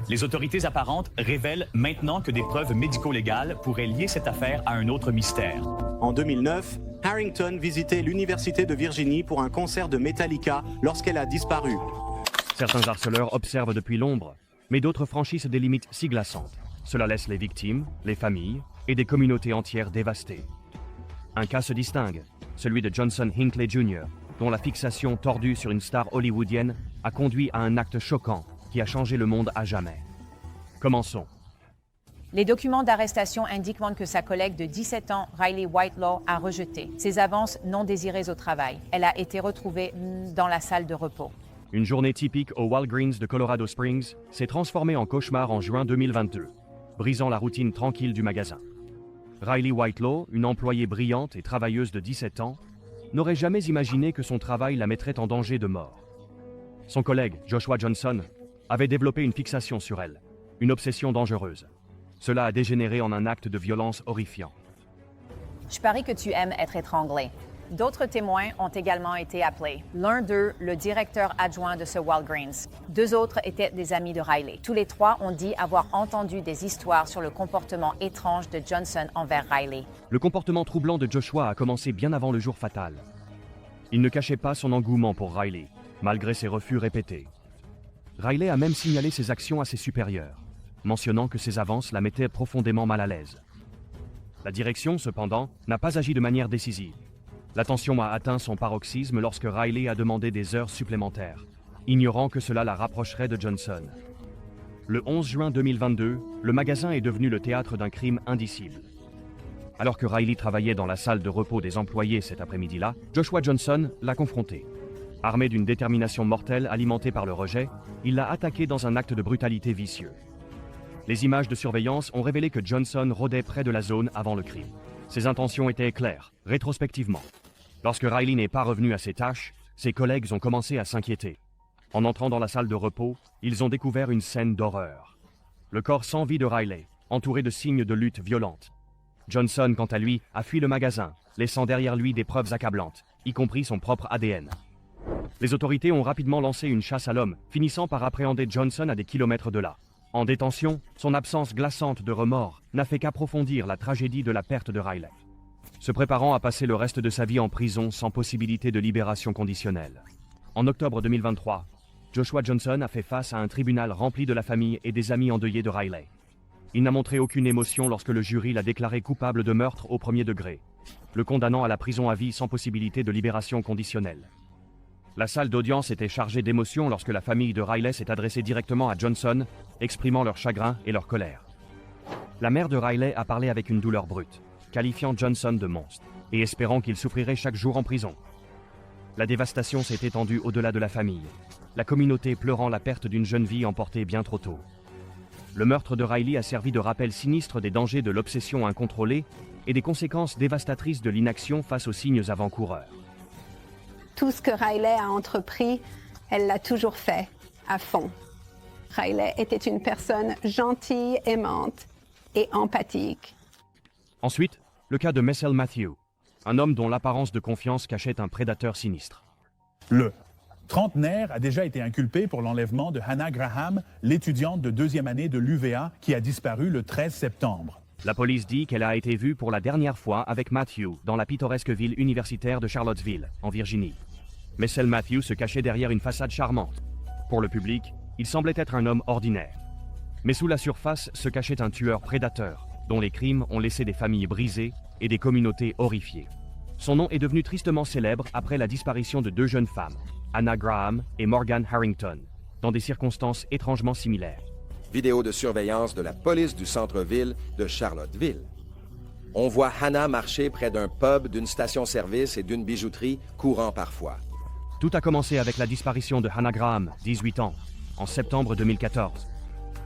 Les autorités apparentes révèlent maintenant que des preuves médico-légales pourraient lier cette affaire à un autre mystère. En 2009, Harrington visitait l'Université de Virginie pour un concert de Metallica lorsqu'elle a disparu. Certains harceleurs observent depuis l'ombre, mais d'autres franchissent des limites si glaçantes. Cela laisse les victimes, les familles et des communautés entières dévastées. Un cas se distingue, celui de Johnson Hinckley Jr., dont la fixation tordue sur une star hollywoodienne a conduit à un acte choquant qui a changé le monde à jamais. Commençons. Les documents d'arrestation indiquent que sa collègue de 17 ans, Riley Whitelaw, a rejeté ses avances non désirées au travail. Elle a été retrouvée dans la salle de repos. Une journée typique au Walgreens de Colorado Springs s'est transformée en cauchemar en juin 2022, brisant la routine tranquille du magasin. Riley Whitelaw, une employée brillante et travailleuse de 17 ans, n'aurait jamais imaginé que son travail la mettrait en danger de mort. Son collègue, Joshua Johnson, avait développé une fixation sur elle, une obsession dangereuse. Cela a dégénéré en un acte de violence horrifiant. Je parie que tu aimes être étranglé. D'autres témoins ont également été appelés. L'un d'eux, le directeur adjoint de ce Walgreens. Deux autres étaient des amis de Riley. Tous les trois ont dit avoir entendu des histoires sur le comportement étrange de Johnson envers Riley. Le comportement troublant de Joshua a commencé bien avant le jour fatal. Il ne cachait pas son engouement pour Riley, malgré ses refus répétés. Riley a même signalé ses actions à ses supérieurs, mentionnant que ses avances la mettaient profondément mal à l'aise. La direction, cependant, n'a pas agi de manière décisive. La tension a atteint son paroxysme lorsque Riley a demandé des heures supplémentaires, ignorant que cela la rapprocherait de Johnson. Le 11 juin 2022, le magasin est devenu le théâtre d'un crime indicible. Alors que Riley travaillait dans la salle de repos des employés cet après-midi-là, Joshua Johnson l'a confronté. Armé d'une détermination mortelle alimentée par le rejet, il l'a attaqué dans un acte de brutalité vicieux. Les images de surveillance ont révélé que Johnson rôdait près de la zone avant le crime. Ses intentions étaient claires, rétrospectivement. Lorsque Riley n'est pas revenu à ses tâches, ses collègues ont commencé à s'inquiéter. En entrant dans la salle de repos, ils ont découvert une scène d'horreur. Le corps sans vie de Riley, entouré de signes de lutte violente. Johnson, quant à lui, a fui le magasin, laissant derrière lui des preuves accablantes, y compris son propre ADN. Les autorités ont rapidement lancé une chasse à l'homme, finissant par appréhender Johnson à des kilomètres de là. En détention, son absence glaçante de remords n'a fait qu'approfondir la tragédie de la perte de Riley. Se préparant à passer le reste de sa vie en prison sans possibilité de libération conditionnelle. En octobre 2023, Joshua Johnson a fait face à un tribunal rempli de la famille et des amis endeuillés de Riley. Il n'a montré aucune émotion lorsque le jury l'a déclaré coupable de meurtre au premier degré, le condamnant à la prison à vie sans possibilité de libération conditionnelle. La salle d'audience était chargée d'émotions lorsque la famille de Riley s'est adressée directement à Johnson, exprimant leur chagrin et leur colère. La mère de Riley a parlé avec une douleur brute, qualifiant Johnson de monstre et espérant qu'il souffrirait chaque jour en prison. La dévastation s'est étendue au-delà de la famille, la communauté pleurant la perte d'une jeune vie emportée bien trop tôt. Le meurtre de Riley a servi de rappel sinistre des dangers de l'obsession incontrôlée et des conséquences dévastatrices de l'inaction face aux signes avant-coureurs. Tout ce que Riley a entrepris, elle l'a toujours fait, à fond. Riley était une personne gentille, aimante et empathique. Ensuite, le cas de Messel Matthew, un homme dont l'apparence de confiance cachait un prédateur sinistre. Le trentenaire a déjà été inculpé pour l'enlèvement de Hannah Graham, l'étudiante de deuxième année de l'UVA qui a disparu le 13 septembre. La police dit qu'elle a été vue pour la dernière fois avec Matthew dans la pittoresque ville universitaire de Charlottesville, en Virginie. Messel Matthew se cachait derrière une façade charmante. Pour le public, il semblait être un homme ordinaire. Mais sous la surface se cachait un tueur prédateur, dont les crimes ont laissé des familles brisées et des communautés horrifiées. Son nom est devenu tristement célèbre après la disparition de deux jeunes femmes, Hannah Graham et Morgan Harrington, dans des circonstances étrangement similaires. Vidéo de surveillance de la police du centre-ville de Charlottesville. On voit Hannah marcher près d'un pub, d'une station-service et d'une bijouterie, courant parfois. Tout a commencé avec la disparition de Hannah Graham, 18 ans, en septembre 2014.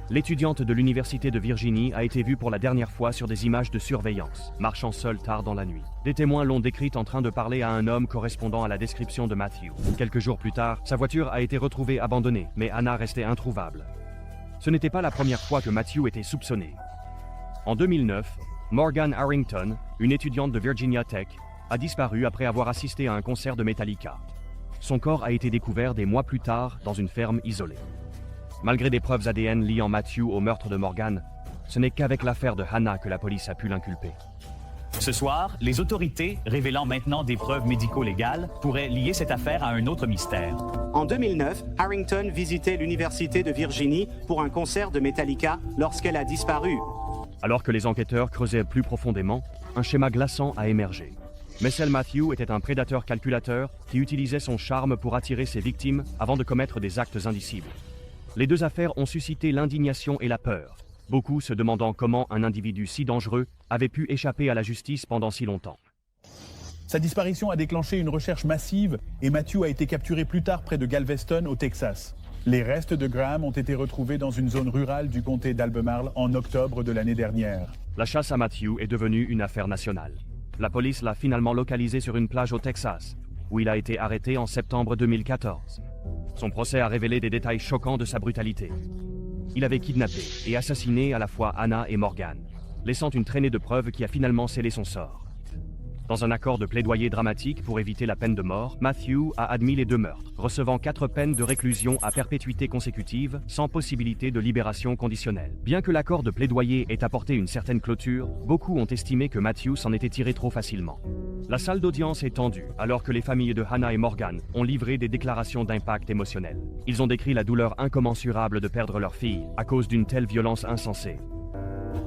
L'étudiante de l'Université de Virginie a été vue pour la dernière fois sur des images de surveillance, marchant seule tard dans la nuit. Des témoins l'ont décrite en train de parler à un homme correspondant à la description de Matthew. Quelques jours plus tard, sa voiture a été retrouvée abandonnée, mais Hannah restait introuvable. Ce n'était pas la première fois que Matthew était soupçonné. En 2009, Morgan Harrington, une étudiante de Virginia Tech, a disparu après avoir assisté à un concert de Metallica. Son corps a été découvert des mois plus tard dans une ferme isolée. Malgré des preuves ADN liant Matthew au meurtre de Morgan, ce n'est qu'avec l'affaire de Hannah que la police a pu l'inculper. Ce soir, les autorités, révélant maintenant des preuves médico-légales, pourraient lier cette affaire à un autre mystère. En 2009, Harrington visitait l'Université de Virginie pour un concert de Metallica lorsqu'elle a disparu. Alors que les enquêteurs creusaient plus profondément, un schéma glaçant a émergé. Messel Matthew était un prédateur calculateur qui utilisait son charme pour attirer ses victimes avant de commettre des actes indicibles. Les deux affaires ont suscité l'indignation et la peur, beaucoup se demandant comment un individu si dangereux avait pu échapper à la justice pendant si longtemps. Sa disparition a déclenché une recherche massive et Matthew a été capturé plus tard près de Galveston, au Texas. Les restes de Graham ont été retrouvés dans une zone rurale du comté d'Albemarle en octobre de l'année dernière. La chasse à Matthew est devenue une affaire nationale. La police l'a finalement localisé sur une plage au Texas, où il a été arrêté en septembre 2014. Son procès a révélé des détails choquants de sa brutalité. Il avait kidnappé et assassiné à la fois Hannah et Morgan, laissant une traînée de preuves qui a finalement scellé son sort. Dans un accord de plaidoyer dramatique pour éviter la peine de mort, Matthew a admis les 2 meurtres, recevant 4 peines de réclusion à perpétuité consécutive, sans possibilité de libération conditionnelle. Bien que l'accord de plaidoyer ait apporté une certaine clôture, beaucoup ont estimé que Matthew s'en était tiré trop facilement. La salle d'audience est tendue, alors que les familles de Hannah et Morgan ont livré des déclarations d'impact émotionnel. Ils ont décrit la douleur incommensurable de perdre leur fille à cause d'une telle violence insensée.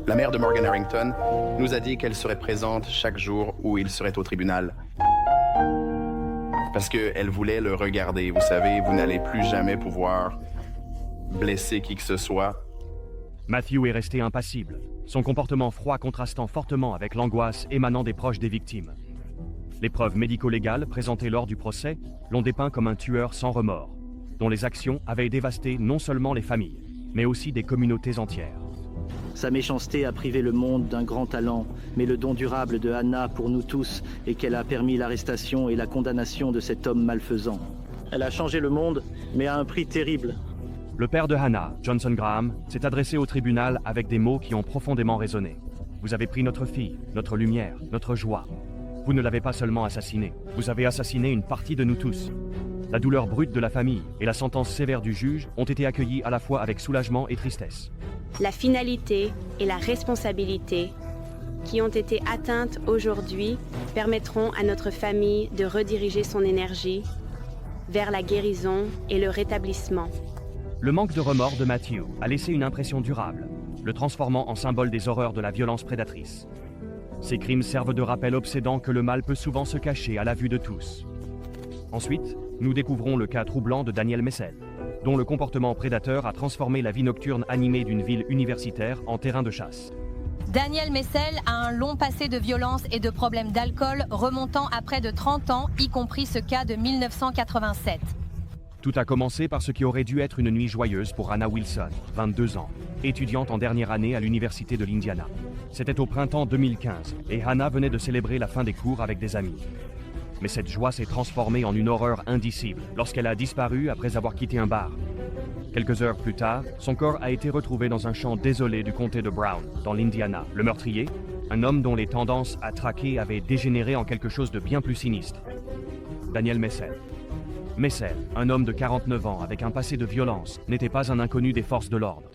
La mère de Morgan Harrington nous a dit qu'elle serait présente chaque jour où il serait au tribunal. Parce qu'elle voulait le regarder. Vous savez, vous n'allez plus jamais pouvoir blesser qui que ce soit. Matthew est resté impassible, son comportement froid contrastant fortement avec l'angoisse émanant des proches des victimes. Les preuves médico-légales présentées lors du procès l'ont dépeint comme un tueur sans remords, dont les actions avaient dévasté non seulement les familles, mais aussi des communautés entières. Sa méchanceté a privé le monde d'un grand talent, mais le don durable de Hannah pour nous tous est qu'elle a permis l'arrestation et la condamnation de cet homme malfaisant. Elle a changé le monde, mais à un prix terrible. Le père de Hannah, Johnson Graham, s'est adressé au tribunal avec des mots qui ont profondément résonné. Vous avez pris notre fille, notre lumière, notre joie. Vous ne l'avez pas seulement assassinée, vous avez assassiné une partie de nous tous. La douleur brute de la famille et la sentence sévère du juge ont été accueillies à la fois avec soulagement et tristesse. La finalité et la responsabilité qui ont été atteintes aujourd'hui permettront à notre famille de rediriger son énergie vers la guérison et le rétablissement. Le manque de remords de Matthew a laissé une impression durable, le transformant en symbole des horreurs de la violence prédatrice. Ces crimes servent de rappel obsédant que le mal peut souvent se cacher à la vue de tous. Ensuite, nous découvrons le cas troublant de Daniel Messel, dont le comportement prédateur a transformé la vie nocturne animée d'une ville universitaire en terrain de chasse. Daniel Messel a un long passé de violence et de problèmes d'alcool remontant à près de 30 ans, y compris ce cas de 1987. Tout a commencé par ce qui aurait dû être une nuit joyeuse pour Hannah Wilson, 22 ans, étudiante en dernière année à l'Université de l'Indiana. C'était au printemps 2015 et Hannah venait de célébrer la fin des cours avec des amis. Mais cette joie s'est transformée en une horreur indicible lorsqu'elle a disparu après avoir quitté un bar. Quelques heures plus tard, son corps a été retrouvé dans un champ désolé du comté de Brown, dans l'Indiana. Le meurtrier, un homme dont les tendances à traquer avaient dégénéré en quelque chose de bien plus sinistre. Daniel Messel. Messel, un homme de 49 ans avec un passé de violence, n'était pas un inconnu des forces de l'ordre.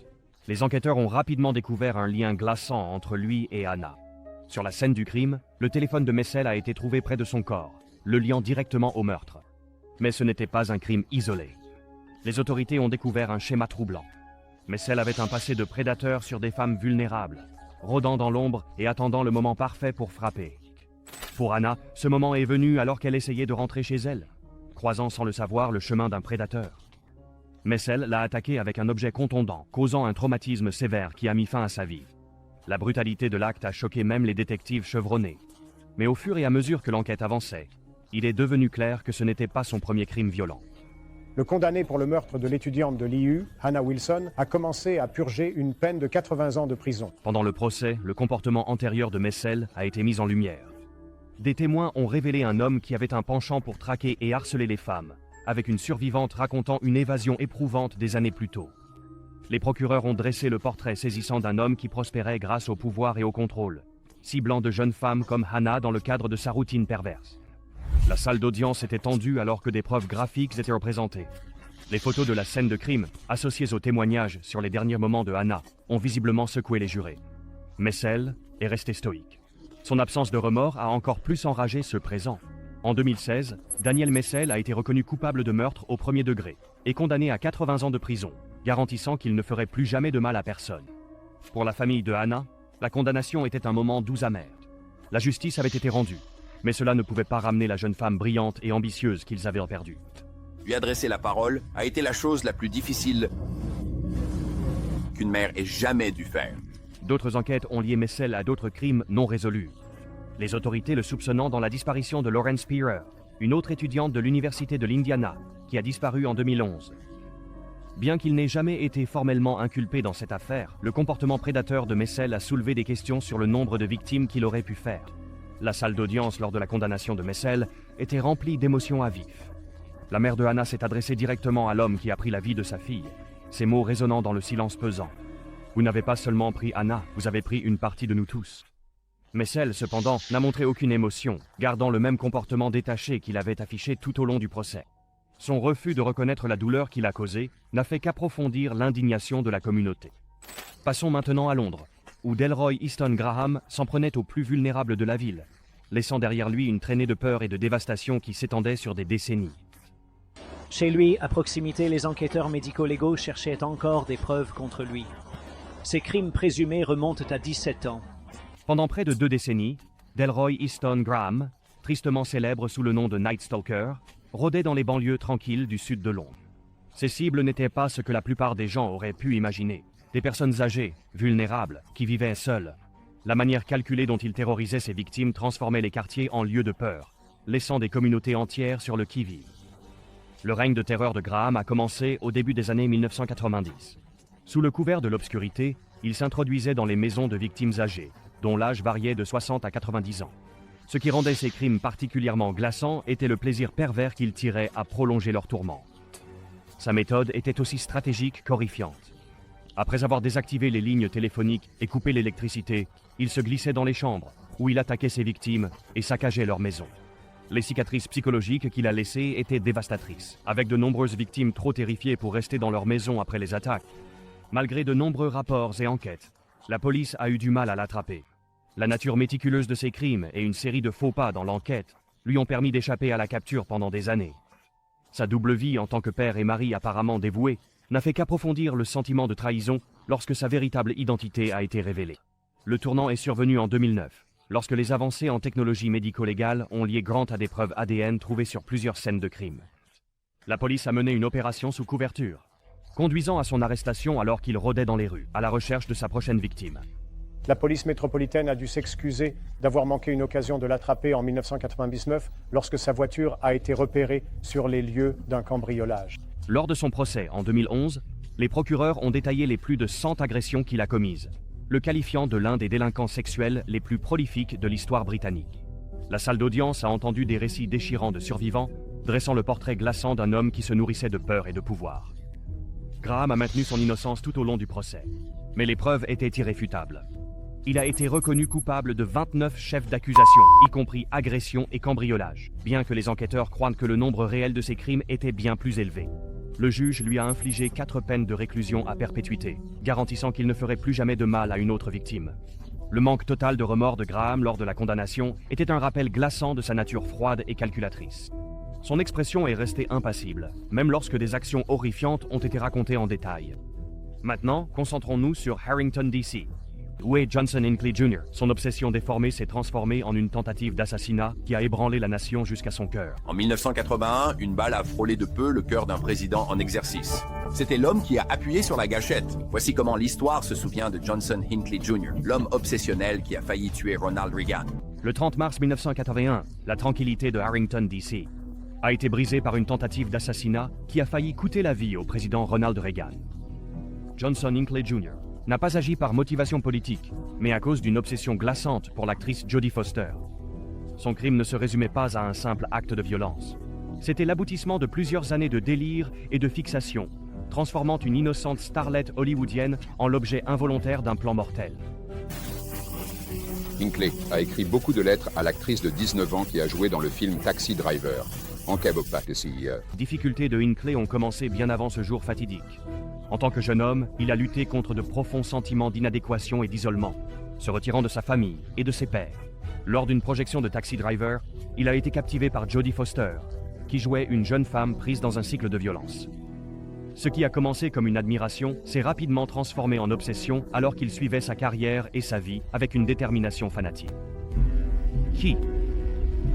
Les enquêteurs ont rapidement découvert un lien glaçant entre lui et Hannah. Sur la scène du crime, le téléphone de Messel a été trouvé près de son corps, le liant directement au meurtre. Mais ce n'était pas un crime isolé. Les autorités ont découvert un schéma troublant. Messel avait un passé de prédateur sur des femmes vulnérables, rôdant dans l'ombre et attendant le moment parfait pour frapper. Pour Hannah, ce moment est venu alors qu'elle essayait de rentrer chez elle, croisant sans le savoir le chemin d'un prédateur. Messel l'a attaqué avec un objet contondant, causant un traumatisme sévère qui a mis fin à sa vie. La brutalité de l'acte a choqué même les détectives chevronnés. Mais au fur et à mesure que l'enquête avançait, il est devenu clair que ce n'était pas son premier crime violent. Le condamné pour le meurtre de l'étudiante de l'IU, Hannah Wilson, a commencé à purger une peine de 80 ans de prison. Pendant le procès, le comportement antérieur de Messel a été mis en lumière. Des témoins ont révélé un homme qui avait un penchant pour traquer et harceler les femmes, avec une survivante racontant une évasion éprouvante des années plus tôt. Les procureurs ont dressé le portrait saisissant d'un homme qui prospérait grâce au pouvoir et au contrôle, ciblant de jeunes femmes comme Hannah dans le cadre de sa routine perverse. La salle d'audience était tendue alors que des preuves graphiques étaient représentées. Les photos de la scène de crime, associées aux témoignages sur les derniers moments de Hannah, ont visiblement secoué les jurés. Messel est resté stoïque. Son absence de remords a encore plus enragé ceux présents. En 2016, Daniel Messel a été reconnu coupable de meurtre au premier degré et condamné à 80 ans de prison, garantissant qu'il ne ferait plus jamais de mal à personne. Pour la famille de Hannah, la condamnation était un moment doux amer. La justice avait été rendue, mais cela ne pouvait pas ramener la jeune femme brillante et ambitieuse qu'ils avaient perdue. Lui adresser la parole a été la chose la plus difficile qu'une mère ait jamais dû faire. D'autres enquêtes ont lié Messel à d'autres crimes non résolus. Les autorités le soupçonnant dans la disparition de Lauren Spearer, une autre étudiante de l'Université de l'Indiana, qui a disparu en 2011. Bien qu'il n'ait jamais été formellement inculpé dans cette affaire, le comportement prédateur de Messel a soulevé des questions sur le nombre de victimes qu'il aurait pu faire. La salle d'audience lors de la condamnation de Messel était remplie d'émotions à vif. La mère de Hannah s'est adressée directement à l'homme qui a pris la vie de sa fille, ces mots résonnant dans le silence pesant. « Vous n'avez pas seulement pris Hannah, vous avez pris une partie de nous tous. » Messel, cependant, n'a montré aucune émotion, gardant le même comportement détaché qu'il avait affiché tout au long du procès. Son refus de reconnaître la douleur qu'il a causée n'a fait qu'approfondir l'indignation de la communauté. Passons maintenant à Londres, où Delroy Easton Graham s'en prenait aux plus vulnérables de la ville, laissant derrière lui une traînée de peur et de dévastation qui s'étendait sur des décennies. Chez lui, à proximité, les enquêteurs médico-légaux cherchaient encore des preuves contre lui. Ses crimes présumés remontent à 17 ans. Pendant près de 2 décennies, Delroy Easton Graham, tristement célèbre sous le nom de Night Stalker, rôdait dans les banlieues tranquilles du sud de Londres. Ses cibles n'étaient pas ce que la plupart des gens auraient pu imaginer. Des personnes âgées, vulnérables, qui vivaient seules. La manière calculée dont il terrorisait ses victimes transformait les quartiers en lieux de peur, laissant des communautés entières sur le qui-vive. Le règne de terreur de Graham a commencé au début des années 1990. Sous le couvert de l'obscurité, il s'introduisait dans les maisons de victimes âgées, dont l'âge variait de 60 à 90 ans. Ce qui rendait ces crimes particulièrement glaçants était le plaisir pervers qu'il tirait à prolonger leur tourment. Sa méthode était aussi stratégique qu'horrifiante. Après avoir désactivé les lignes téléphoniques et coupé l'électricité, il se glissait dans les chambres, où il attaquait ses victimes et saccageait leurs maisons. Les cicatrices psychologiques qu'il a laissées étaient dévastatrices, avec de nombreuses victimes trop terrifiées pour rester dans leur maison après les attaques. Malgré de nombreux rapports et enquêtes, la police a eu du mal à l'attraper. La nature méticuleuse de ses crimes et une série de faux pas dans l'enquête lui ont permis d'échapper à la capture pendant des années. Sa double vie en tant que père et mari apparemment dévoué n'a fait qu'approfondir le sentiment de trahison lorsque sa véritable identité a été révélée. Le tournant est survenu en 2009, lorsque les avancées en technologie médico-légale ont lié Grant à des preuves ADN trouvées sur plusieurs scènes de crime. La police a mené une opération sous couverture, conduisant à son arrestation alors qu'il rôdait dans les rues, à la recherche de sa prochaine victime. La police métropolitaine a dû s'excuser d'avoir manqué une occasion de l'attraper en 1999 lorsque sa voiture a été repérée sur les lieux d'un cambriolage. Lors de son procès en 2011, les procureurs ont détaillé les plus de 100 agressions qu'il a commises, le qualifiant de l'un des délinquants sexuels les plus prolifiques de l'histoire britannique. La salle d'audience a entendu des récits déchirants de survivants, dressant le portrait glaçant d'un homme qui se nourrissait de peur et de pouvoir. Graham a maintenu son innocence tout au long du procès, mais les preuves étaient irréfutables. Il a été reconnu coupable de 29 chefs d'accusation, y compris agression et cambriolage, bien que les enquêteurs croient que le nombre réel de ces crimes était bien plus élevé. Le juge lui a infligé 4 peines de réclusion à perpétuité, garantissant qu'il ne ferait plus jamais de mal à une autre victime. Le manque total de remords de Graham lors de la condamnation était un rappel glaçant de sa nature froide et calculatrice. Son expression est restée impassible, même lorsque des actions horrifiantes ont été racontées en détail. Maintenant, concentrons-nous sur Harrington, D.C., où est Johnson Hinckley Jr. Son obsession déformée s'est transformée en une tentative d'assassinat qui a ébranlé la nation jusqu'à son cœur. En 1981, une balle a frôlé de peu le cœur d'un président en exercice. C'était l'homme qui a appuyé sur la gâchette. Voici comment l'histoire se souvient de Johnson Hinckley Jr., l'homme obsessionnel qui a failli tuer Ronald Reagan. Le 30 mars 1981, la tranquillité de Harrington, D.C. a été brisée par une tentative d'assassinat qui a failli coûter la vie au président Ronald Reagan. Johnson Hinckley Jr. n'a pas agi par motivation politique, mais à cause d'une obsession glaçante pour l'actrice Jodie Foster. Son crime ne se résumait pas à un simple acte de violence. C'était l'aboutissement de plusieurs années de délire et de fixation, transformant une innocente starlette hollywoodienne en l'objet involontaire d'un plan mortel. Hinckley a écrit beaucoup de lettres à l'actrice de 19 ans qui a joué dans le film Taxi Driver. Difficultés de Hinckley ont commencé bien avant ce jour fatidique. En tant que jeune homme, il a lutté contre de profonds sentiments d'inadéquation et d'isolement, se retirant de sa famille et de ses pairs. Lors d'une projection de Taxi Driver, il a été captivé par Jodie Foster, qui jouait une jeune femme prise dans un cycle de violence. Ce qui a commencé comme une admiration s'est rapidement transformé en obsession alors qu'il suivait sa carrière et sa vie avec une détermination fanatique. Qui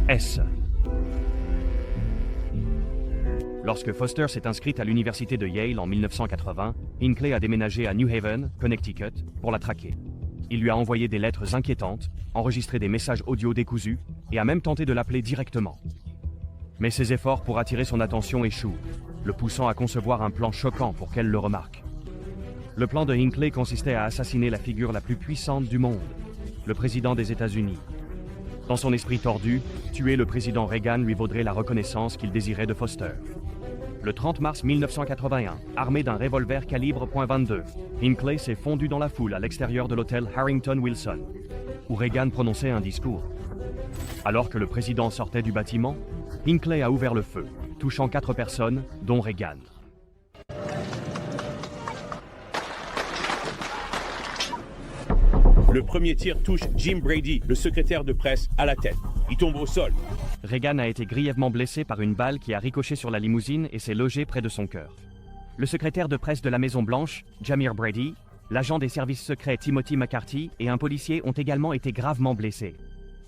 est-ce? Lorsque Foster s'est inscrite à l'université de Yale en 1980, Hinckley a déménagé à New Haven, Connecticut, pour la traquer. Il lui a envoyé des lettres inquiétantes, enregistré des messages audio décousus et a même tenté de l'appeler directement. Mais ses efforts pour attirer son attention échouent, le poussant à concevoir un plan choquant pour qu'elle le remarque. Le plan de Hinckley consistait à assassiner la figure la plus puissante du monde, le président des États-Unis. Dans son esprit tordu, tuer le président Reagan lui vaudrait la reconnaissance qu'il désirait de Foster. Le 30 mars 1981, armé d'un revolver calibre .22, Hinckley s'est fondu dans la foule à l'extérieur de l'hôtel Harrington Wilson, où Reagan prononçait un discours. Alors que le président sortait du bâtiment, Hinckley a ouvert le feu, touchant 4 personnes, dont Reagan. Le premier tir touche Jim Brady, le secrétaire de presse, à la tête. Il tombe au sol. Reagan a été grièvement blessé par une balle qui a ricoché sur la limousine et s'est logée près de son cœur. Le secrétaire de presse de la Maison-Blanche, Jamir Brady, l'agent des services secrets Timothy McCarthy et un policier ont également été gravement blessés.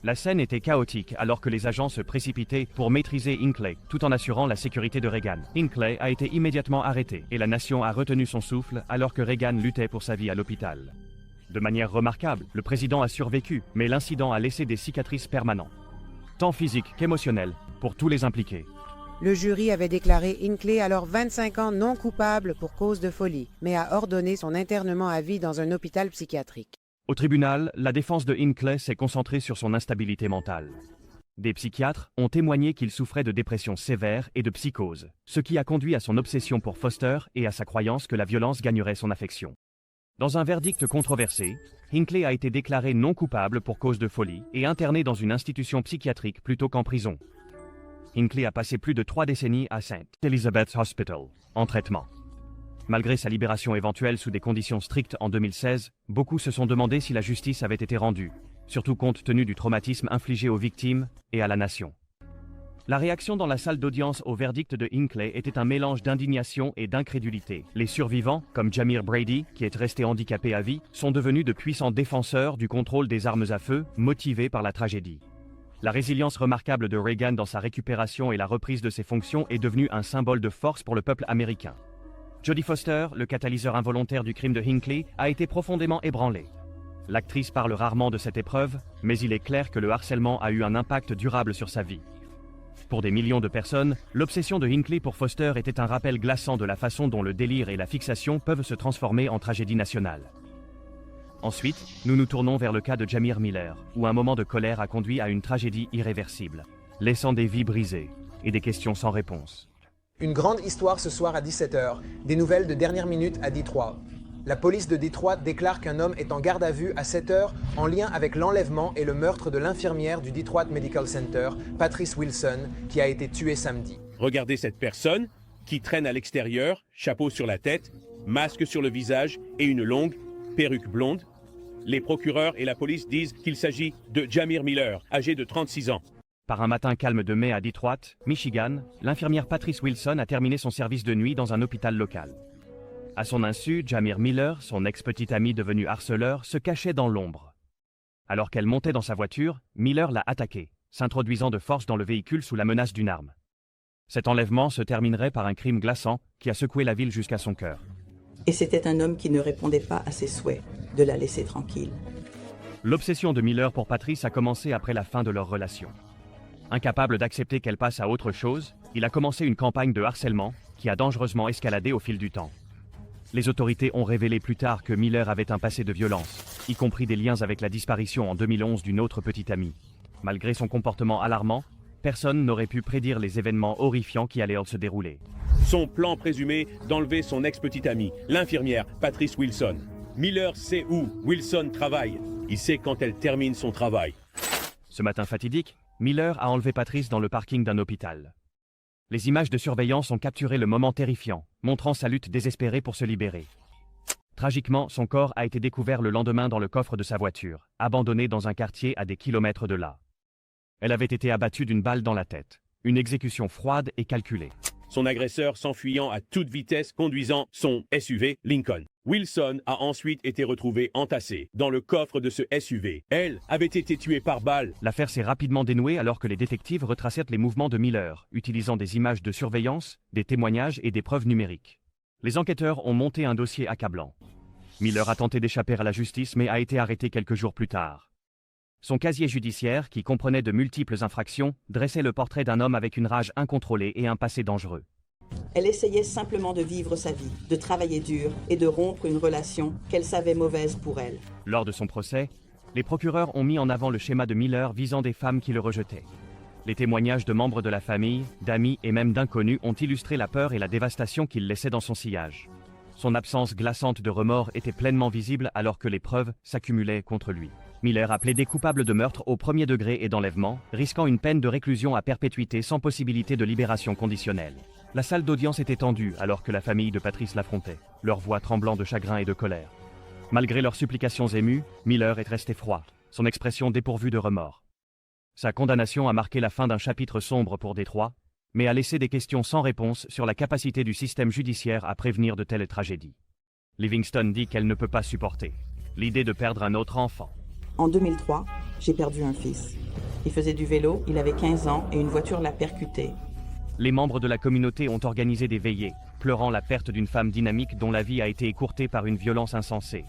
La scène était chaotique alors que les agents se précipitaient pour maîtriser Hinckley, tout en assurant la sécurité de Reagan. Hinckley a été immédiatement arrêté et la nation a retenu son souffle alors que Reagan luttait pour sa vie à l'hôpital. De manière remarquable, le président a survécu, mais l'incident a laissé des cicatrices permanentes, tant physiques qu'émotionnelles, pour tous les impliqués. Le jury avait déclaré Hinckley alors 25 ans non coupable pour cause de folie, mais a ordonné son internement à vie dans un hôpital psychiatrique. Au tribunal, la défense de Hinckley s'est concentrée sur son instabilité mentale. Des psychiatres ont témoigné qu'il souffrait de dépression sévère et de psychose, ce qui a conduit à son obsession pour Foster et à sa croyance que la violence gagnerait son affection. Dans un verdict controversé, Hinckley a été déclaré non coupable pour cause de folie et interné dans une institution psychiatrique plutôt qu'en prison. Hinckley a passé plus de 3 décennies à St. Elizabeth's Hospital, en traitement. Malgré sa libération éventuelle sous des conditions strictes en 2016, beaucoup se sont demandé si la justice avait été rendue, surtout compte tenu du traumatisme infligé aux victimes et à la nation. La réaction dans la salle d'audience au verdict de Hinckley était un mélange d'indignation et d'incrédulité. Les survivants, comme Jamir Brady, qui est resté handicapé à vie, sont devenus de puissants défenseurs du contrôle des armes à feu, motivés par la tragédie. La résilience remarquable de Reagan dans sa récupération et la reprise de ses fonctions est devenue un symbole de force pour le peuple américain. Jodie Foster, le catalyseur involontaire du crime de Hinckley, a été profondément ébranlée. L'actrice parle rarement de cette épreuve, mais il est clair que le harcèlement a eu un impact durable sur sa vie. Pour des millions de personnes, l'obsession de Hinckley pour Foster était un rappel glaçant de la façon dont le délire et la fixation peuvent se transformer en tragédie nationale. Ensuite, nous nous tournons vers le cas de Jamir Miller, où un moment de colère a conduit à une tragédie irréversible, laissant des vies brisées et des questions sans réponse. Une grande histoire ce soir à 17h, des nouvelles de dernière minute à Détroit. La police de Détroit déclare qu'un homme est en garde à vue à 7h en lien avec l'enlèvement et le meurtre de l'infirmière du Detroit Medical Center, Patrice Wilson, qui a été tuée samedi. Regardez cette personne qui traîne à l'extérieur, chapeau sur la tête, masque sur le visage et une longue perruque blonde. Les procureurs et la police disent qu'il s'agit de Jamir Miller, âgé de 36 ans. Par un matin calme de mai à Detroit, Michigan, l'infirmière Patrice Wilson a terminé son service de nuit dans un hôpital local. À son insu, Jamir Miller, son ex-petit ami devenu harceleur, se cachait dans l'ombre. Alors qu'elle montait dans sa voiture, Miller l'a attaquée, s'introduisant de force dans le véhicule sous la menace d'une arme. Cet enlèvement se terminerait par un crime glaçant qui a secoué la ville jusqu'à son cœur. Et c'était un homme qui ne répondait pas à ses souhaits de la laisser tranquille. L'obsession de Miller pour Patrice a commencé après la fin de leur relation. Incapable d'accepter qu'elle passe à autre chose, il a commencé une campagne de harcèlement qui a dangereusement escaladé au fil du temps. Les autorités ont révélé plus tard que Miller avait un passé de violence, y compris des liens avec la disparition en 2011 d'une autre petite amie. Malgré son comportement alarmant, personne n'aurait pu prédire les événements horrifiants qui allaient se dérouler. Son plan présumé d'enlever son ex-petite amie, l'infirmière Patrice Wilson. Miller sait où Wilson travaille. Il sait quand elle termine son travail. Ce matin fatidique, Miller a enlevé Patrice dans le parking d'un hôpital. Les images de surveillance ont capturé le moment terrifiant, montrant sa lutte désespérée pour se libérer. Tragiquement, son corps a été découvert le lendemain dans le coffre de sa voiture, abandonné dans un quartier à des kilomètres de là. Elle avait été abattue d'une balle dans la tête. Une exécution froide et calculée. Son agresseur s'enfuyant à toute vitesse conduisant son SUV Lincoln. Wilson a ensuite été retrouvée entassée dans le coffre de ce SUV. Elle avait été tuée par balle. L'affaire s'est rapidement dénouée alors que les détectives retracèrent les mouvements de Miller, utilisant des images de surveillance, des témoignages et des preuves numériques. Les enquêteurs ont monté un dossier accablant. Miller a tenté d'échapper à la justice mais a été arrêté quelques jours plus tard. Son casier judiciaire, qui comprenait de multiples infractions, dressait le portrait d'un homme avec une rage incontrôlée et un passé dangereux. Elle essayait simplement de vivre sa vie, de travailler dur et de rompre une relation qu'elle savait mauvaise pour elle. Lors de son procès, les procureurs ont mis en avant le schéma de Miller visant des femmes qui le rejetaient. Les témoignages de membres de la famille, d'amis et même d'inconnus ont illustré la peur et la dévastation qu'il laissait dans son sillage. Son absence glaçante de remords était pleinement visible alors que les preuves s'accumulaient contre lui. Miller a plaidé coupable de meurtre au premier degré et d'enlèvement, risquant une peine de réclusion à perpétuité sans possibilité de libération conditionnelle. La salle d'audience était tendue alors que la famille de Patrice l'affrontait, leur voix tremblant de chagrin et de colère. Malgré leurs supplications émues, Miller est resté froid, son expression dépourvue de remords. Sa condamnation a marqué la fin d'un chapitre sombre pour Détroit, mais a laissé des questions sans réponse sur la capacité du système judiciaire à prévenir de telles tragédies. Livingston dit qu'elle ne peut pas supporter l'idée de perdre un autre enfant. En 2003, j'ai perdu un fils. Il faisait du vélo, il avait 15 ans et une voiture l'a percuté. Les membres de la communauté ont organisé des veillées, pleurant la perte d'une femme dynamique dont la vie a été écourtée par une violence insensée.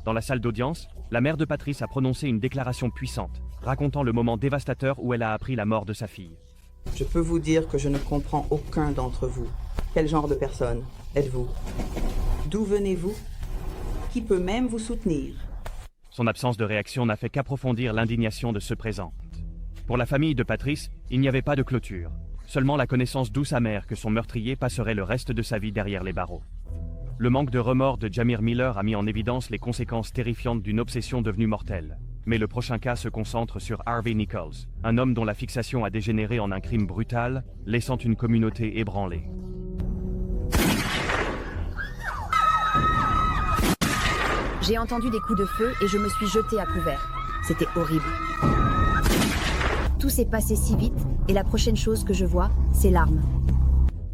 Dans la salle d'audience, la mère de Patrice a prononcé une déclaration puissante, racontant le moment dévastateur où elle a appris la mort de sa fille. Je peux vous dire que je ne comprends aucun d'entre vous. Quel genre de personne êtes-vous? D'où venez-vous? Qui peut même vous soutenir? Son absence de réaction n'a fait qu'approfondir l'indignation de ceux présents. Pour la famille de Patrice, il n'y avait pas de clôture. Seulement la connaissance douce amère que son meurtrier passerait le reste de sa vie derrière les barreaux. Le manque de remords de Jamir Miller a mis en évidence les conséquences terrifiantes d'une obsession devenue mortelle. Mais le prochain cas se concentre sur Harvey Nichols, un homme dont la fixation a dégénéré en un crime brutal, laissant une communauté ébranlée. J'ai entendu des coups de feu et je me suis jetée à couvert. C'était horrible. Tout s'est passé si vite et la prochaine chose que je vois, c'est l'arme.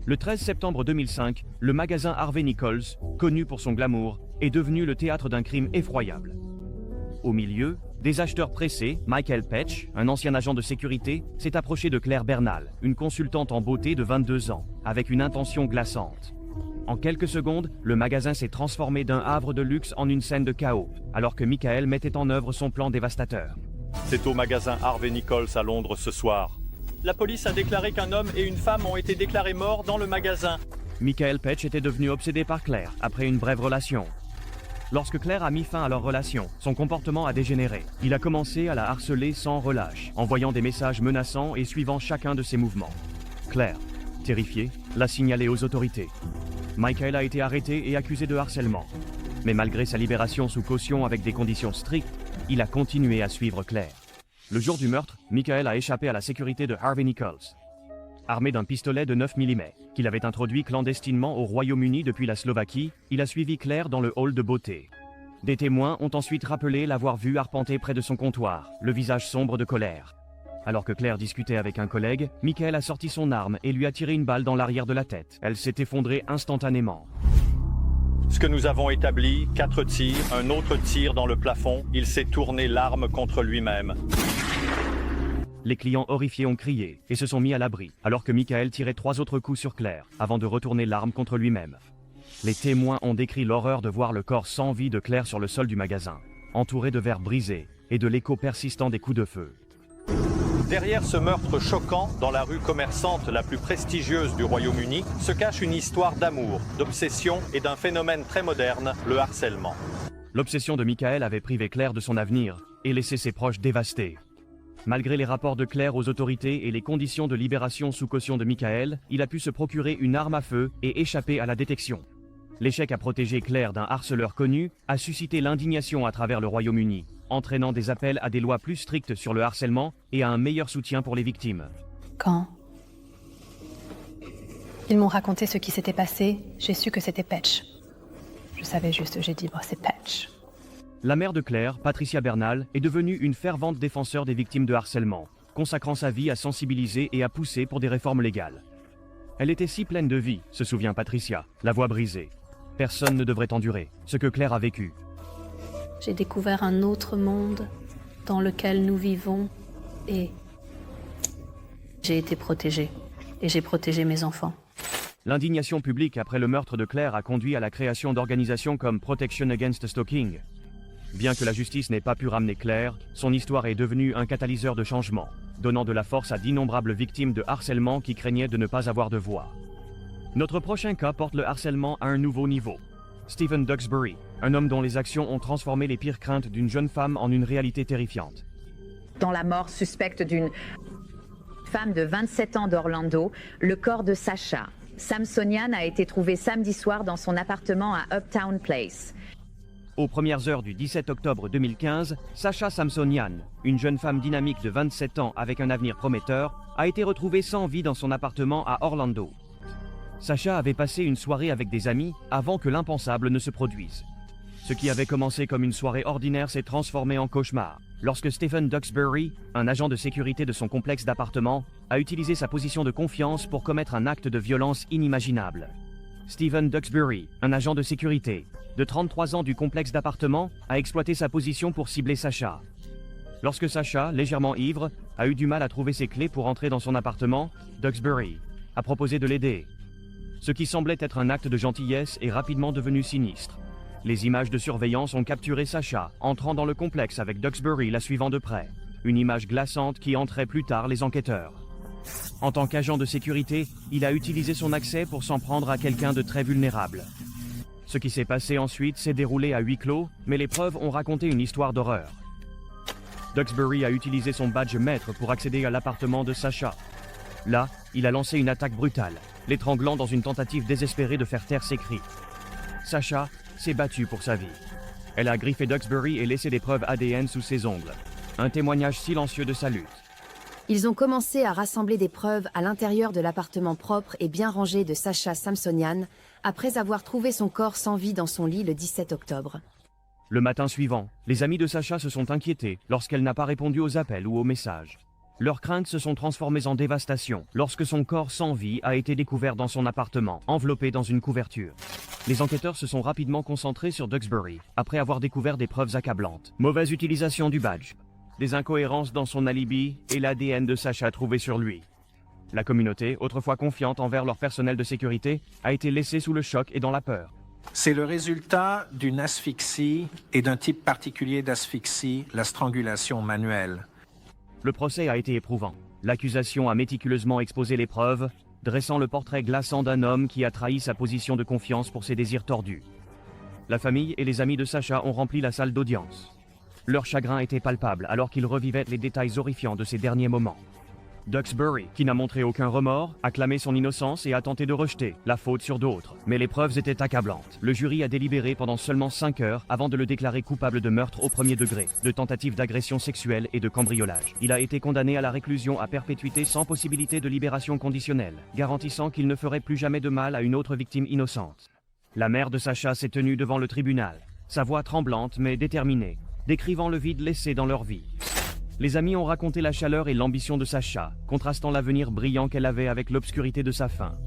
Le 13 septembre 2005, le magasin Harvey Nichols, connu pour son glamour, est devenu le théâtre d'un crime effroyable. Au milieu, des acheteurs pressés, Michael Petch, un ancien agent de sécurité, s'est approché de Claire Bernal, une consultante en beauté de 22 ans, avec une intention glaçante. En quelques secondes, le magasin s'est transformé d'un havre de luxe en une scène de chaos, alors que Michael mettait en œuvre son plan dévastateur. C'est au magasin Harvey Nichols à Londres ce soir. La police a déclaré qu'un homme et une femme ont été déclarés morts dans le magasin. Michael Petch était devenu obsédé par Claire après une brève relation. Lorsque Claire a mis fin à leur relation, son comportement a dégénéré. Il a commencé à la harceler sans relâche, envoyant des messages menaçants et suivant chacun de ses mouvements. Claire, terrifiée, l'a signalé aux autorités. Michael a été arrêté et accusé de harcèlement. Mais malgré sa libération sous caution avec des conditions strictes, il a continué à suivre Claire. Le jour du meurtre, Michael a échappé à la sécurité de Harvey Nichols. Armé d'un pistolet de 9 mm, qu'il avait introduit clandestinement au Royaume-Uni depuis la Slovaquie, il a suivi Claire dans le hall de beauté. Des témoins ont ensuite rappelé l'avoir vu arpenter près de son comptoir, le visage sombre de colère. Alors que Claire discutait avec un collègue, Michael a sorti son arme et lui a tiré une balle dans l'arrière de la tête. Elle s'est effondrée instantanément. Ce que nous avons établi, 4 tirs, un autre tir dans le plafond, il s'est tourné l'arme contre lui-même. Les clients horrifiés ont crié et se sont mis à l'abri, alors que Michael tirait 3 autres coups sur Claire, avant de retourner l'arme contre lui-même. Les témoins ont décrit l'horreur de voir le corps sans vie de Claire sur le sol du magasin, entouré de verres brisés et de l'écho persistant des coups de feu. Derrière ce meurtre choquant, dans la rue commerçante la plus prestigieuse du Royaume-Uni, se cache une histoire d'amour, d'obsession et d'un phénomène très moderne, le harcèlement. L'obsession de Michael avait privé Claire de son avenir et laissé ses proches dévastés. Malgré les rapports de Claire aux autorités et les conditions de libération sous caution de Michael, il a pu se procurer une arme à feu et échapper à la détection. L'échec à protéger Claire d'un harceleur connu a suscité l'indignation à travers le Royaume-Uni, entraînant des appels à des lois plus strictes sur le harcèlement et à un meilleur soutien pour les victimes. Quand Ils m'ont raconté ce qui s'était passé, j'ai su que c'était Patch. Je savais juste, j'ai dit, oh, c'est Patch. La mère de Claire, Patricia Bernal, est devenue une fervente défenseur des victimes de harcèlement, consacrant sa vie à sensibiliser et à pousser pour des réformes légales. Elle était si pleine de vie, se souvient Patricia, la voix brisée. Personne ne devrait endurer ce que Claire a vécu. J'ai découvert un autre monde dans lequel nous vivons et j'ai été protégée. Et j'ai protégé mes enfants. L'indignation publique après le meurtre de Claire a conduit à la création d'organisations comme Protection Against Stalking. Bien que la justice n'ait pas pu ramener Claire, son histoire est devenue un catalyseur de changement, donnant de la force à d'innombrables victimes de harcèlement qui craignaient de ne pas avoir de voix. Notre prochain cas porte le harcèlement à un nouveau niveau. Stephen Duxbury, un homme dont les actions ont transformé les pires craintes d'une jeune femme en une réalité terrifiante. Dans la mort suspecte d'une femme de 27 ans d'Orlando, le corps de Sasha Samsonian a été trouvé samedi soir dans son appartement à Uptown Place. Aux premières heures du 17 octobre 2015, Sasha Samsonian, une jeune femme dynamique de 27 ans avec un avenir prometteur, a été retrouvée sans vie dans son appartement à Orlando. Sasha avait passé une soirée avec des amis avant que l'impensable ne se produise. Ce qui avait commencé comme une soirée ordinaire s'est transformé en cauchemar, lorsque Stephen Duxbury, un agent de sécurité de son complexe d'appartements, a utilisé sa position de confiance pour commettre un acte de violence inimaginable. Stephen Duxbury, un agent de sécurité, de 33 ans du complexe d'appartements, a exploité sa position pour cibler Sasha. Lorsque Sasha, légèrement ivre, a eu du mal à trouver ses clés pour entrer dans son appartement, Duxbury a proposé de l'aider. Ce qui semblait être un acte de gentillesse est rapidement devenu sinistre. Les images de surveillance ont capturé Sasha, entrant dans le complexe avec Duxbury la suivant de près. Une image glaçante qui entrait plus tard les enquêteurs. En tant qu'agent de sécurité, il a utilisé son accès pour s'en prendre à quelqu'un de très vulnérable. Ce qui s'est passé ensuite s'est déroulé à huis clos, mais les preuves ont raconté une histoire d'horreur. Duxbury a utilisé son badge maître pour accéder à l'appartement de Sasha. Là, il a lancé une attaque brutale, l'étranglant dans une tentative désespérée de faire taire ses cris. Sasha s'est battue pour sa vie. Elle a griffé Duxbury et laissé des preuves ADN sous ses ongles. Un témoignage silencieux de sa lutte. Ils ont commencé à rassembler des preuves à l'intérieur de l'appartement propre et bien rangé de Sasha Samsonian, après avoir trouvé son corps sans vie dans son lit le 17 octobre. Le matin suivant, les amis de Sasha se sont inquiétés lorsqu'elle n'a pas répondu aux appels ou aux messages. Leurs craintes se sont transformées en dévastation lorsque son corps sans vie a été découvert dans son appartement, enveloppé dans une couverture. Les enquêteurs se sont rapidement concentrés sur Duxbury, après avoir découvert des preuves accablantes. Mauvaise utilisation du badge, des incohérences dans son alibi et l'ADN de Sasha trouvé sur lui. La communauté, autrefois confiante envers leur personnel de sécurité, a été laissée sous le choc et dans la peur. C'est le résultat d'une asphyxie et d'un type particulier d'asphyxie, la strangulation manuelle. Le procès a été éprouvant. L'accusation a méticuleusement exposé les preuves, dressant le portrait glaçant d'un homme qui a trahi sa position de confiance pour ses désirs tordus. La famille et les amis de Sasha ont rempli la salle d'audience. Leur chagrin était palpable alors qu'ils revivaient les détails horrifiants de ces derniers moments. Duxbury, qui n'a montré aucun remords, a clamé son innocence et a tenté de rejeter la faute sur d'autres. Mais les preuves étaient accablantes. Le jury a délibéré pendant seulement 5 heures avant de le déclarer coupable de meurtre au premier degré, de tentative d'agression sexuelle et de cambriolage. Il a été condamné à la réclusion à perpétuité sans possibilité de libération conditionnelle, garantissant qu'il ne ferait plus jamais de mal à une autre victime innocente. La mère de Sasha s'est tenue devant le tribunal, sa voix tremblante mais déterminée, décrivant le vide laissé dans leur vie. Les amis ont raconté la chaleur et l'ambition de Sasha, contrastant l'avenir brillant qu'elle avait avec l'obscurité de sa fin.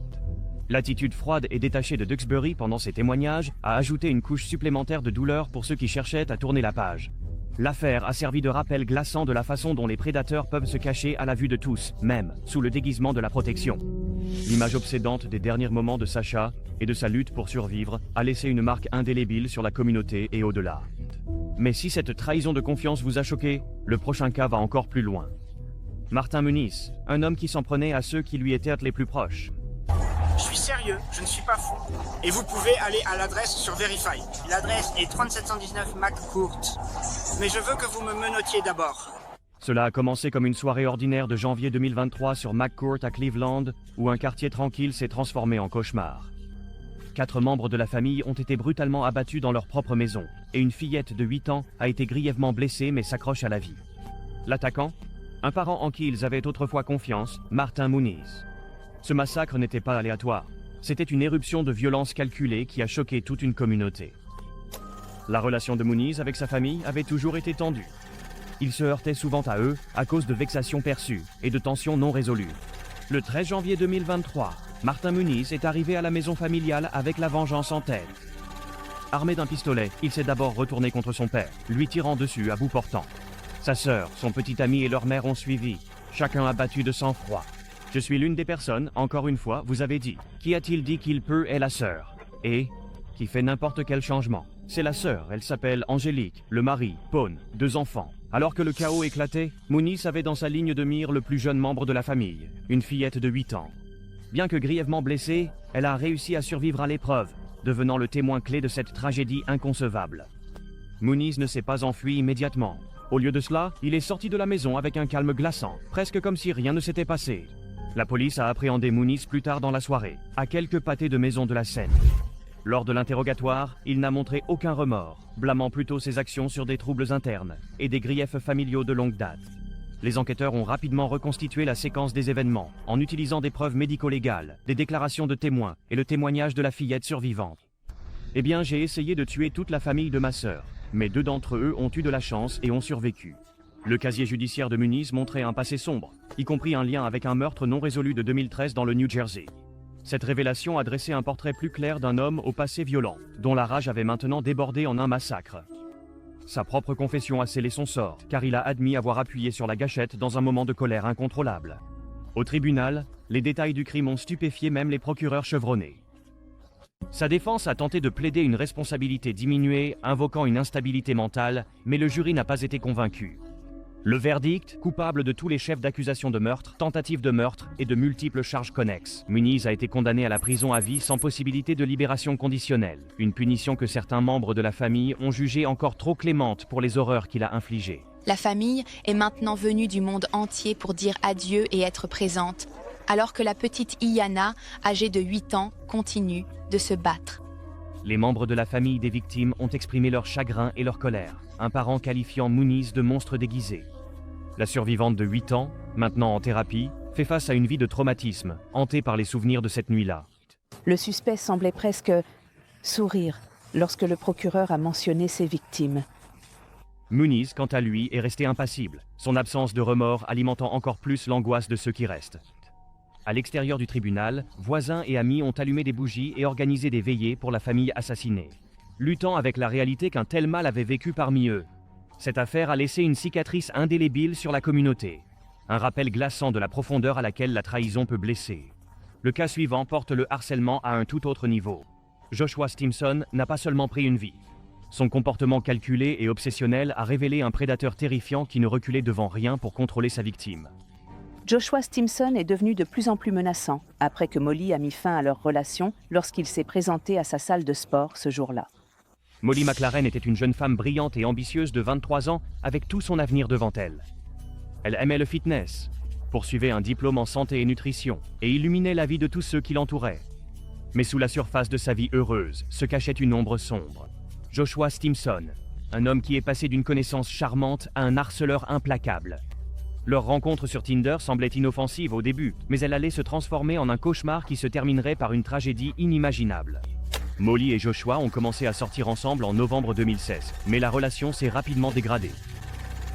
L'attitude froide et détachée de Duxbury pendant ses témoignages a ajouté une couche supplémentaire de douleur pour ceux qui cherchaient à tourner la page. L'affaire a servi de rappel glaçant de la façon dont les prédateurs peuvent se cacher à la vue de tous, même sous le déguisement de la protection. L'image obsédante des derniers moments de Sasha et de sa lutte pour survivre a laissé une marque indélébile sur la communauté et au-delà. Mais si cette trahison de confiance vous a choqué, le prochain cas va encore plus loin. Martin Muniz, un homme qui s'en prenait à ceux qui lui étaient les plus proches. Je suis sérieux, je ne suis pas fou. Et vous pouvez aller à l'adresse sur Verify. L'adresse est 3719 McCourt. Mais je veux que vous me menotiez d'abord. Cela a commencé comme une soirée ordinaire de janvier 2023 sur McCourt à Cleveland, où un quartier tranquille s'est transformé en cauchemar. 4 membres de la famille ont été brutalement abattus dans leur propre maison, et une fillette de 8 ans a été grièvement blessée mais s'accroche à la vie. L'attaquant ? Un parent en qui ils avaient autrefois confiance, Martin Muniz. Ce massacre n'était pas aléatoire. C'était une éruption de violence calculée qui a choqué toute une communauté. La relation de Muniz avec sa famille avait toujours été tendue. Il se heurtait souvent à eux à cause de vexations perçues et de tensions non résolues. Le 13 janvier 2023, Martin Muniz est arrivé à la maison familiale avec la vengeance en tête. Armé d'un pistolet, il s'est d'abord retourné contre son père, lui tirant dessus à bout portant. Sa sœur, son petit ami et leur mère ont suivi, chacun abattu de sang-froid. Je suis l'une des personnes, encore une fois, vous avez dit. Qui a-t-il dit qu'il peut est la sœur? Et qui fait n'importe quel changement. C'est la sœur, elle s'appelle Angélique, le mari, Paune, 2 enfants. Alors que le chaos éclatait, Muniz avait dans sa ligne de mire le plus jeune membre de la famille, une fillette de 8 ans. Bien que grièvement blessée, elle a réussi à survivre à l'épreuve, devenant le témoin clé de cette tragédie inconcevable. Muniz ne s'est pas enfui immédiatement. Au lieu de cela, il est sorti de la maison avec un calme glaçant, presque comme si rien ne s'était passé. La police a appréhendé Muniz plus tard dans la soirée, à quelques pâtés de maison de la Seine. Lors de l'interrogatoire, il n'a montré aucun remords, blâmant plutôt ses actions sur des troubles internes et des griefs familiaux de longue date. Les enquêteurs ont rapidement reconstitué la séquence des événements, en utilisant des preuves médico-légales, des déclarations de témoins et le témoignage de la fillette survivante. Eh bien, j'ai essayé de tuer toute la famille de ma sœur, mais 2 d'entre eux ont eu de la chance et ont survécu. Le casier judiciaire de Muniz montrait un passé sombre, y compris un lien avec un meurtre non résolu de 2013 dans le New Jersey. Cette révélation a dressé un portrait plus clair d'un homme au passé violent, dont la rage avait maintenant débordé en un massacre. Sa propre confession a scellé son sort, car il a admis avoir appuyé sur la gâchette dans un moment de colère incontrôlable. Au tribunal, les détails du crime ont stupéfié même les procureurs chevronnés. Sa défense a tenté de plaider une responsabilité diminuée, invoquant une instabilité mentale, mais le jury n'a pas été convaincu. Le verdict, coupable de tous les chefs d'accusation de meurtre, tentative de meurtre et de multiples charges connexes. Muniz a été condamné à la prison à vie sans possibilité de libération conditionnelle, une punition que certains membres de la famille ont jugée encore trop clémente pour les horreurs qu'il a infligées. La famille est maintenant venue du monde entier pour dire adieu et être présente, alors que la petite Iyana, âgée de 8 ans, continue de se battre. Les membres de la famille des victimes ont exprimé leur chagrin et leur colère, un parent qualifiant Muniz de monstre déguisé. La survivante de 8 ans, maintenant en thérapie, fait face à une vie de traumatisme, hantée par les souvenirs de cette nuit-là. Le suspect semblait presque sourire lorsque le procureur a mentionné ses victimes. Muniz, quant à lui, est resté impassible, son absence de remords alimentant encore plus l'angoisse de ceux qui restent. À l'extérieur du tribunal, voisins et amis ont allumé des bougies et organisé des veillées pour la famille assassinée, luttant avec la réalité qu'un tel mal avait vécu parmi eux. Cette affaire a laissé une cicatrice indélébile sur la communauté, un rappel glaçant de la profondeur à laquelle la trahison peut blesser. Le cas suivant porte le harcèlement à un tout autre niveau. Joshua Stimson n'a pas seulement pris une vie. Son comportement calculé et obsessionnel a révélé un prédateur terrifiant qui ne reculait devant rien pour contrôler sa victime. Joshua Stimson est devenu de plus en plus menaçant après que Molly a mis fin à leur relation lorsqu'il s'est présenté à sa salle de sport ce jour-là. Molly McLaren était une jeune femme brillante et ambitieuse de 23 ans avec tout son avenir devant elle. Elle aimait le fitness, poursuivait un diplôme en santé et nutrition et illuminait la vie de tous ceux qui l'entouraient. Mais sous la surface de sa vie heureuse se cachait une ombre sombre. Joshua Stimson, un homme qui est passé d'une connaissance charmante à un harceleur implacable. Leur rencontre sur Tinder semblait inoffensive au début, mais elle allait se transformer en un cauchemar qui se terminerait par une tragédie inimaginable. Molly et Joshua ont commencé à sortir ensemble en novembre 2016, mais la relation s'est rapidement dégradée.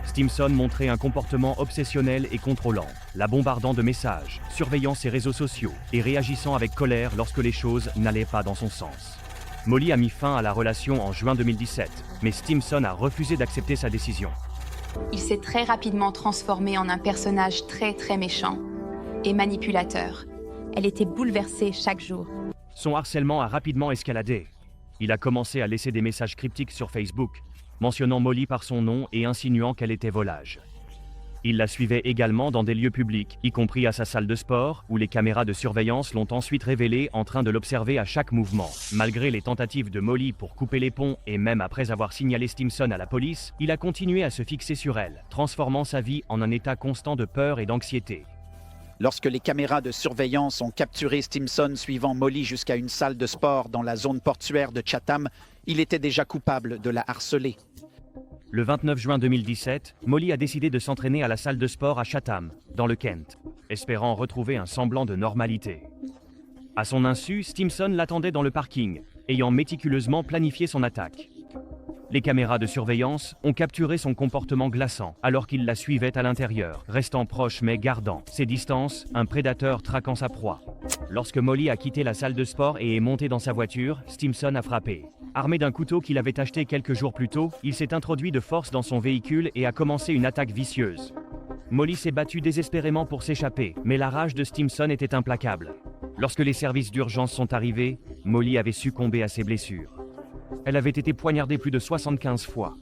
Stimson montrait un comportement obsessionnel et contrôlant, la bombardant de messages, surveillant ses réseaux sociaux et réagissant avec colère lorsque les choses n'allaient pas dans son sens. Molly a mis fin à la relation en juin 2017, mais Stimson a refusé d'accepter sa décision. Il s'est très rapidement transformé en un personnage très méchant et manipulateur. Elle était bouleversée chaque jour. Son harcèlement a rapidement escaladé. Il a commencé à laisser des messages cryptiques sur Facebook, mentionnant Molly par son nom et insinuant qu'elle était volage. Il la suivait également dans des lieux publics, y compris à sa salle de sport, où les caméras de surveillance l'ont ensuite révélé en train de l'observer à chaque mouvement. Malgré les tentatives de Molly pour couper les ponts et même après avoir signalé Stimson à la police, il a continué à se fixer sur elle, transformant sa vie en un état constant de peur et d'anxiété. Lorsque les caméras de surveillance ont capturé Stimson suivant Molly jusqu'à une salle de sport dans la zone portuaire de Chatham, il était déjà coupable de la harceler. Le 29 juin 2017, Molly a décidé de s'entraîner à la salle de sport à Chatham, dans le Kent, espérant retrouver un semblant de normalité. À son insu, Stimson l'attendait dans le parking, ayant méticuleusement planifié son attaque. Les caméras de surveillance ont capturé son comportement glaçant alors qu'il la suivait à l'intérieur, restant proche mais gardant ses distances, un prédateur traquant sa proie. Lorsque Molly a quitté la salle de sport et est montée dans sa voiture, Stimson a frappé. Armé d'un couteau qu'il avait acheté quelques jours plus tôt, il s'est introduit de force dans son véhicule et a commencé une attaque vicieuse. Molly s'est battue désespérément pour s'échapper, mais la rage de Stimson était implacable. Lorsque les services d'urgence sont arrivés, Molly avait succombé à ses blessures. Elle avait été poignardée plus de 75 fois.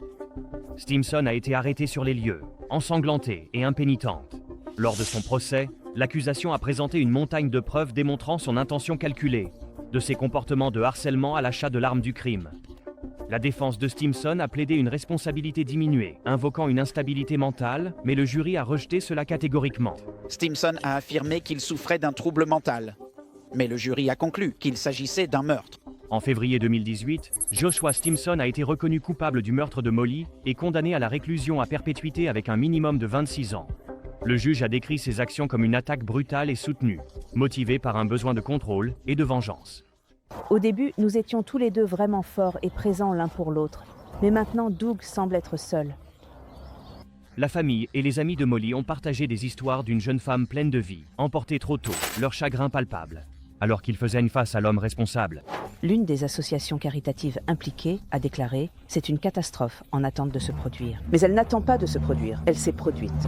Stimson a été arrêtée sur les lieux, ensanglantée et impénitente. Lors de son procès, l'accusation a présenté une montagne de preuves démontrant son intention calculée, de ses comportements de harcèlement à l'achat de l'arme du crime. La défense de Stimson a plaidé une responsabilité diminuée, invoquant une instabilité mentale, mais le jury a rejeté cela catégoriquement. Stimson a affirmé qu'il souffrait d'un trouble mental. Mais le jury a conclu qu'il s'agissait d'un meurtre. En février 2018, Joshua Stimson a été reconnu coupable du meurtre de Molly et condamné à la réclusion à perpétuité avec un minimum de 26 ans. Le juge a décrit ses actions comme une attaque brutale et soutenue, motivée par un besoin de contrôle et de vengeance. Au début, nous étions tous les deux vraiment forts et présents l'un pour l'autre. Mais maintenant, Doug semble être seul. La famille et les amis de Molly ont partagé des histoires d'une jeune femme pleine de vie, emportée trop tôt, leur chagrin palpable, alors qu'ils faisaient une face à l'homme responsable. L'une des associations caritatives impliquées a déclaré « C'est une catastrophe en attente de se produire ». Mais elle n'attend pas de se produire, elle s'est produite.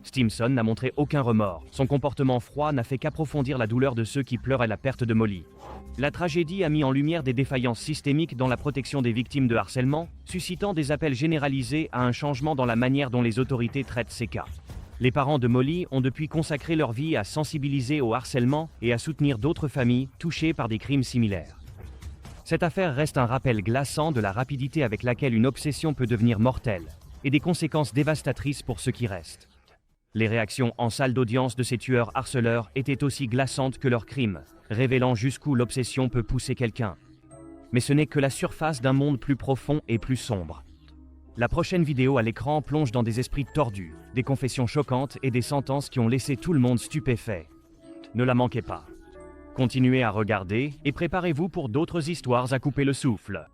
Stimson n'a montré aucun remords. Son comportement froid n'a fait qu'approfondir la douleur de ceux qui pleurent à la perte de Molly. La tragédie a mis en lumière des défaillances systémiques dans la protection des victimes de harcèlement, suscitant des appels généralisés à un changement dans la manière dont les autorités traitent ces cas. Les parents de Molly ont depuis consacré leur vie à sensibiliser au harcèlement et à soutenir d'autres familles touchées par des crimes similaires. Cette affaire reste un rappel glaçant de la rapidité avec laquelle une obsession peut devenir mortelle et des conséquences dévastatrices pour ceux qui restent. Les réactions en salle d'audience de ces tueurs harceleurs étaient aussi glaçantes que leurs crimes, révélant jusqu'où l'obsession peut pousser quelqu'un. Mais ce n'est que la surface d'un monde plus profond et plus sombre. La prochaine vidéo à l'écran plonge dans des esprits tordus, des confessions choquantes et des sentences qui ont laissé tout le monde stupéfait. Ne la manquez pas. Continuez à regarder et préparez-vous pour d'autres histoires à couper le souffle.